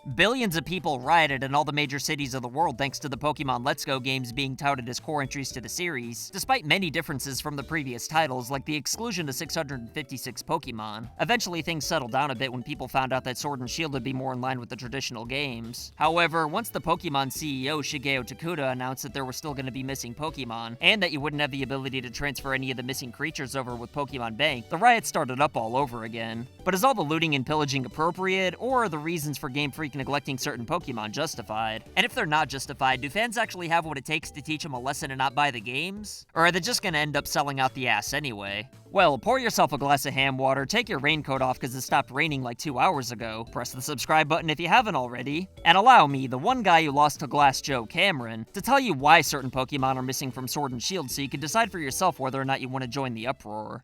Billions of people rioted in all the major cities of the world thanks to the Pokemon Let's Go games being touted as core entries to the series, despite many differences from the previous titles, like the exclusion to 656 Pokemon. Eventually, things settled down a bit when people found out that Sword and Shield would be more in line with the traditional games. However, once the Pokemon CEO Shigeo Takuda announced that there were still going to be missing Pokemon, and that you wouldn't have the ability to transfer any of the missing creatures over with Pokemon Bank, the riots started up all over again. But is all the looting and pillaging appropriate, or are the reasons for Game Freak neglecting certain Pokemon justified? And if they're not justified, do fans actually have what it takes to teach them a lesson and not buy the games? Or are they just gonna end up selling out the ass anyway? Well, pour yourself a glass of ham water, take your raincoat off because it stopped raining like 2 hours ago, press the subscribe button if you haven't already, and allow me, the one guy who lost to Glass Joe Cameron, to tell you why certain Pokemon are missing from Sword and Shield so you can decide for yourself whether or not you want to join the uproar.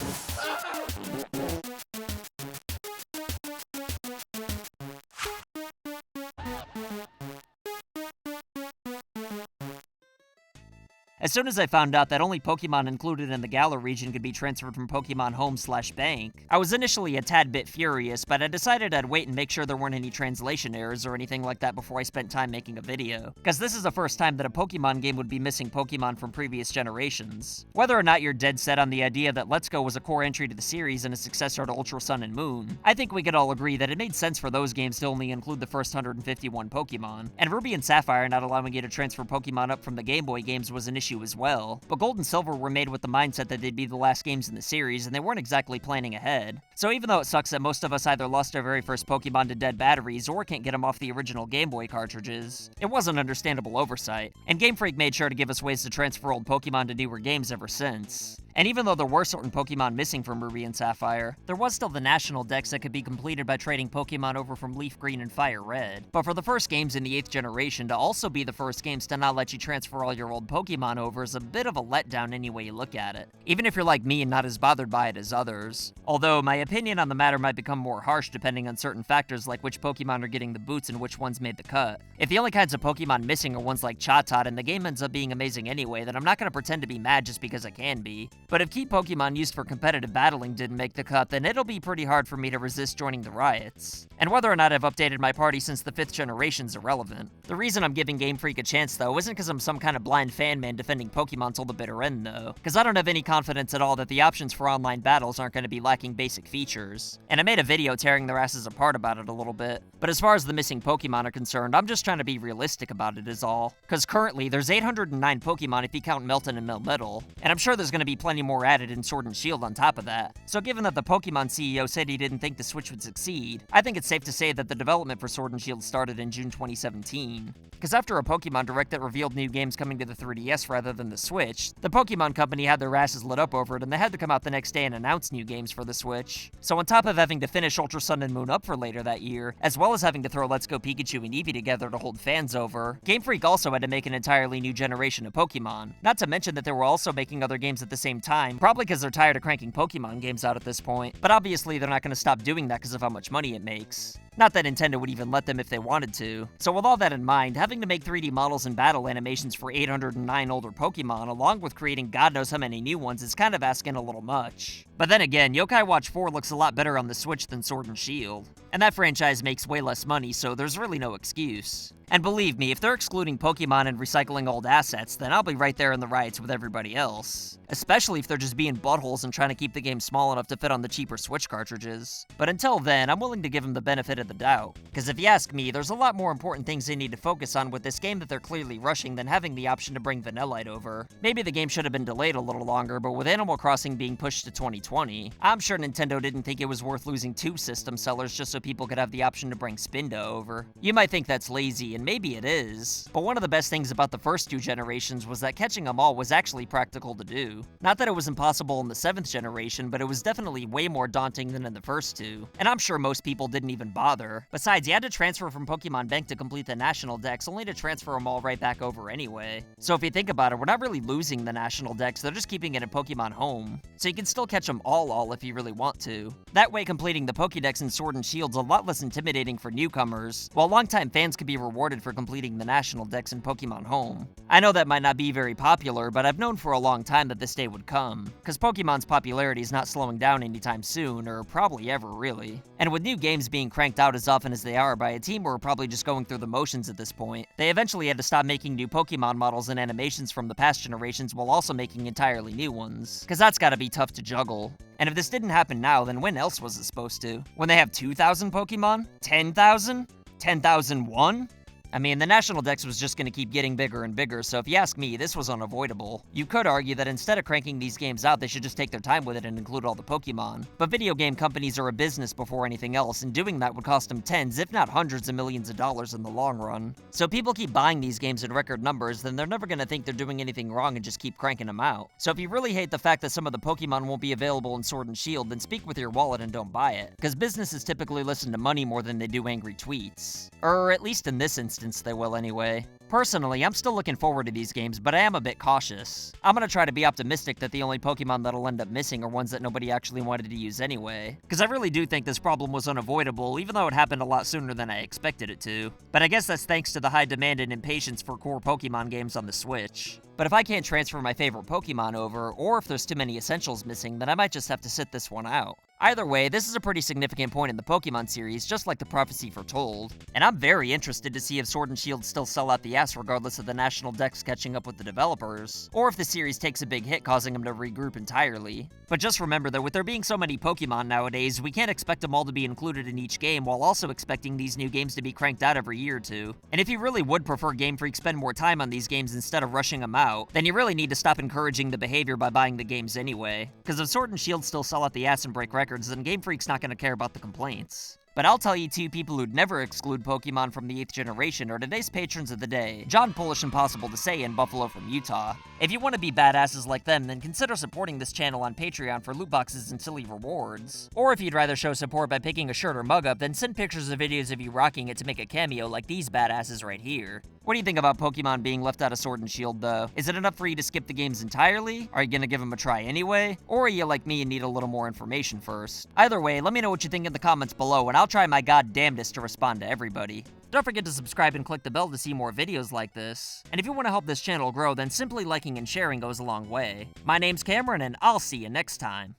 As soon as I found out that only Pokemon included in the Galar region could be transferred from Pokemon Home/Bank, I was initially a tad bit furious, but I decided I'd wait and make sure there weren't any translation errors or anything like that before I spent time making a video. Cause this is the first time that a Pokemon game would be missing Pokemon from previous generations. Whether or not you're dead set on the idea that Let's Go was a core entry to the series and a successor to Ultra Sun and Moon, I think we could all agree that it made sense for those games to only include the first 151 Pokemon, and Ruby and Sapphire not allowing you to transfer Pokemon up from the Game Boy games was an issue as well, but Gold and Silver were made with the mindset that they'd be the last games in the series, and they weren't exactly planning ahead. So even though it sucks that most of us either lost our very first Pokemon to dead batteries or can't get them off the original Game Boy cartridges, it was an understandable oversight, and Game Freak made sure to give us ways to transfer old Pokemon to newer games ever since. And even though there were certain Pokemon missing from Ruby and Sapphire, there was still the National Dex that could be completed by trading Pokemon over from Leaf Green and Fire Red. But for the first games in the 8th generation to also be the first games to not let you transfer all your old Pokemon over is a bit of a letdown any way you look at it, even if you're like me and not as bothered by it as others. Although, my opinion on the matter might become more harsh depending on certain factors like which Pokemon are getting the boots and which ones made the cut. If the only kinds of Pokemon missing are ones like Chatot and the game ends up being amazing anyway, then I'm not gonna pretend to be mad just because I can be. But if key Pokemon used for competitive battling didn't make the cut, then it'll be pretty hard for me to resist joining the riots. And whether or not I've updated my party since the 5th generation's irrelevant. The reason I'm giving Game Freak a chance though isn't because I'm some kind of blind fan man defending Pokemon till the bitter end though, because I don't have any confidence at all that the options for online battles aren't going to be lacking basic features. And I made a video tearing their asses apart about it a little bit. But as far as the missing Pokemon are concerned, I'm just trying to be realistic about it is all. Because currently, there's 809 Pokemon if you count Melton and Melmetal, and I'm sure there's going to be plenty more added in Sword and Shield on top of that. So given that the Pokemon CEO said he didn't think the Switch would succeed, I think it's safe to say that the development for Sword and Shield started in June 2017. Because after a Pokemon Direct that revealed new games coming to the 3DS rather than the Switch, the Pokemon Company had their asses lit up over it and they had to come out the next day and announce new games for the Switch. So on top of having to finish Ultra Sun and Moon up for later that year, as well as having to throw Let's Go Pikachu and Eevee together to hold fans over, Game Freak also had to make an entirely new generation of Pokemon. Not to mention that they were also making other games at the same time, probably because they're tired of cranking Pokemon games out at this point, but obviously they're not going to stop doing that because of how much money it makes. Not that Nintendo would even let them if they wanted to. So with all that in mind, having to make 3D models and battle animations for 809 older Pokemon, along with creating God knows how many new ones, is kind of asking a little much. But then again, Yokai Watch 4 looks a lot better on the Switch than Sword and Shield. And that franchise makes way less money, so there's really no excuse. And believe me, if they're excluding Pokemon and recycling old assets, then I'll be right there in the riots with everybody else. Especially if they're just being buttholes and trying to keep the game small enough to fit on the cheaper Switch cartridges. But until then, I'm willing to give them the benefit of the doubt. Because if you ask me, there's a lot more important things they need to focus on with this game that they're clearly rushing than having the option to bring Vanillite over. Maybe the game should have been delayed a little longer, but with Animal Crossing being pushed to 2020, I'm sure Nintendo didn't think it was worth losing 2 system sellers just so people could have the option to bring Spinda over. You might think that's lazy, and maybe it is, but one of the best things about the first 2 generations was that catching them all was actually practical to do. Not that it was impossible in the 7th generation, but it was definitely way more daunting than in the first 2, and I'm sure most people didn't even bother. Besides, you had to transfer from Pokemon Bank to complete the National Dex, only to transfer them all right back over anyway. So if you think about it, we're not really losing the National Dex, they're just keeping it in Pokemon Home. So you can still catch them all if you really want to. That way, completing the Pokédex in Sword and Shield's a lot less intimidating for newcomers, while longtime fans can be rewarded for completing the National Dex in Pokemon Home. I know that might not be very popular, but I've known for a long time that this day would come, because Pokemon's popularity is not slowing down anytime soon, or probably ever really. And with new games being cranked cranked out as often as they are by a team who are probably just going through the motions at this point. They eventually had to stop making new Pokemon models and animations from the past generations while also making entirely new ones, cause that's gotta be tough to juggle. And if this didn't happen now, then when else was it supposed to? When they have 2,000 Pokemon? 10,000? 10,001? I mean, the National Dex was just gonna keep getting bigger and bigger, so if you ask me, this was unavoidable. You could argue that instead of cranking these games out, they should just take their time with it and include all the Pokemon. But video game companies are a business before anything else, and doing that would cost them tens, if not hundreds of millions of dollars in the long run. So if people keep buying these games in record numbers, then they're never gonna think they're doing anything wrong and just keep cranking them out. So if you really hate the fact that some of the Pokemon won't be available in Sword and Shield, then speak with your wallet and don't buy it. Because businesses typically listen to money more than they do angry tweets. Or at least in this instance, they will anyway. Personally, I'm still looking forward to these games, but I am a bit cautious. I'm gonna try to be optimistic that the only Pokemon that'll end up missing are ones that nobody actually wanted to use anyway. Because I really do think this problem was unavoidable, even though it happened a lot sooner than I expected it to. But I guess that's thanks to the high demand and impatience for core Pokemon games on the Switch. But if I can't transfer my favorite Pokemon over, or if there's too many essentials missing, then I might just have to sit this one out. Either way, this is a pretty significant point in the Pokemon series, just like the prophecy foretold. And I'm very interested to see if Sword and Shield still sell out the ass regardless of the National Dex catching up with the developers, or if the series takes a big hit causing them to regroup entirely. But just remember that with there being so many Pokemon nowadays, we can't expect them all to be included in each game while also expecting these new games to be cranked out every year or two. And if you really would prefer Game Freak spend more time on these games instead of rushing them out, then you really need to stop encouraging the behavior by buying the games anyway. Because if Sword and Shield still sell out the ass and break records, then Game Freak's not gonna care about the complaints. But I'll tell you two people who'd never exclude Pokemon from the 8th generation are today's patrons of the day, John Polish Impossible to Say and Buffalo from Utah. If you want to be badasses like them, then consider supporting this channel on Patreon for loot boxes and silly rewards. Or if you'd rather show support by picking a shirt or mug up, then send pictures of videos of you rocking it to make a cameo like these badasses right here. What do you think about Pokemon being left out of Sword and Shield though? Is it enough for you to skip the games entirely? Are you gonna give them a try anyway? Or are you like me and need a little more information first? Either way, let me know what you think in the comments below and I'll try my goddamnedest to respond to everybody. Don't forget to subscribe and click the bell to see more videos like this. And if you want to help this channel grow, then simply liking and sharing goes a long way. My name's Cameron and I'll see you next time.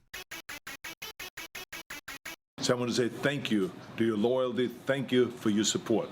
So I want to say thank you to your loyalty, thank you for your support.